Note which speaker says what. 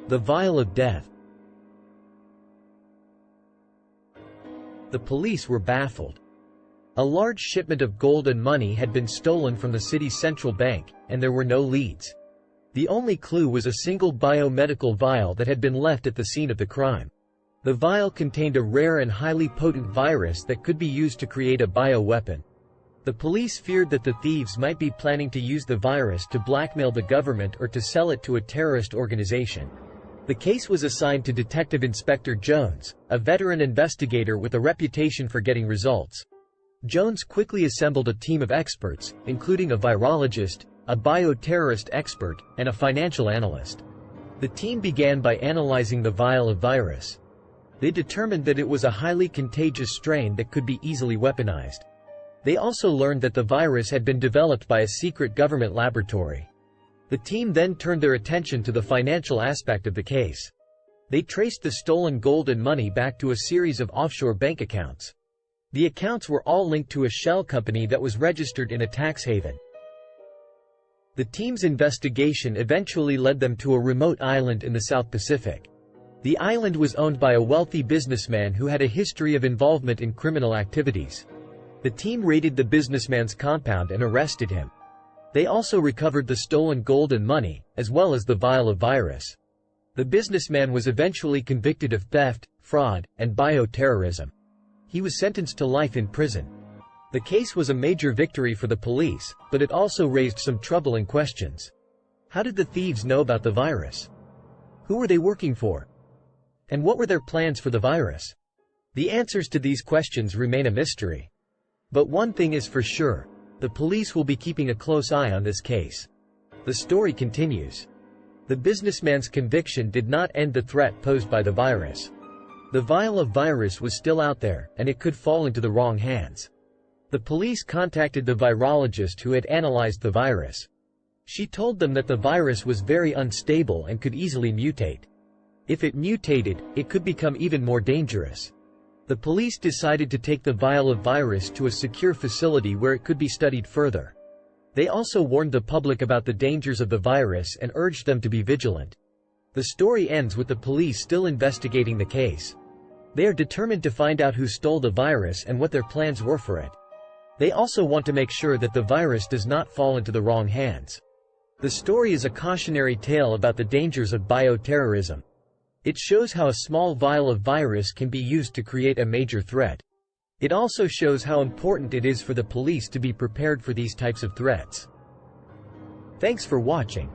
Speaker 1: The Vial of Death. The police were baffled. A large shipment of gold and money had been stolen from the city's central bank, and there were no leads. The only clue was a single biomedical vial that had been left at the scene of the crime. The vial contained a rare and highly potent virus that could be used to create a bioweapon. The police feared that the thieves might be planning to use the virus to blackmail the government or to sell it to a terrorist organization. The case was assigned to Detective Inspector Jones, a veteran investigator with a reputation for getting results. Jones quickly assembled a team of experts, including a virologist, a bioterrorist expert, and a financial analyst. The team began by analyzing the vial of virus. They determined that it was a highly contagious strain that could be easily weaponized. They also learned that the virus had been developed by a secret government laboratory. The team then turned their attention to the financial aspect of the case. They traced the stolen gold and money back to a series of offshore bank accounts. The accounts were all linked to a shell company that was registered in a tax haven. The team's investigation eventually led them to a remote island in the South Pacific. The island was owned by a wealthy businessman who had a history of involvement in criminal activities. The team raided the businessman's compound and arrested him. They also recovered the stolen gold and money, as well as the vial of virus. The businessman was eventually convicted of theft, fraud, and bio-terrorism. He was sentenced to life in prison. The case was a major victory for the police, but it also raised some troubling questions. How did the thieves know about the virus? Who were they working for? And what were their plans for the virus? The answers to these questions remain a mystery. But one thing is for sure, the police will be keeping a close eye on this case. The story continues. The businessman's conviction did not end the threat posed by the virus. The vial of virus was still out there, and it could fall into the wrong hands. The police contacted the virologist who had analyzed the virus. She told them that the virus was very unstable and could easily mutate. If it mutated, it could become even more dangerous. The police decided to take the vial of virus to a secure facility where it could be studied further. They also warned the public about the dangers of the virus and urged them to be vigilant. The story ends with the police still investigating the case. They are determined to find out who stole the virus and what their plans were for it. They also want to make sure that the virus does not fall into the wrong hands. The story is a cautionary tale about the dangers of bioterrorism. It shows how a small vial of virus can be used to create a major threat. It also shows how important it is for the police to be prepared for these types of threats. Thanks for watching.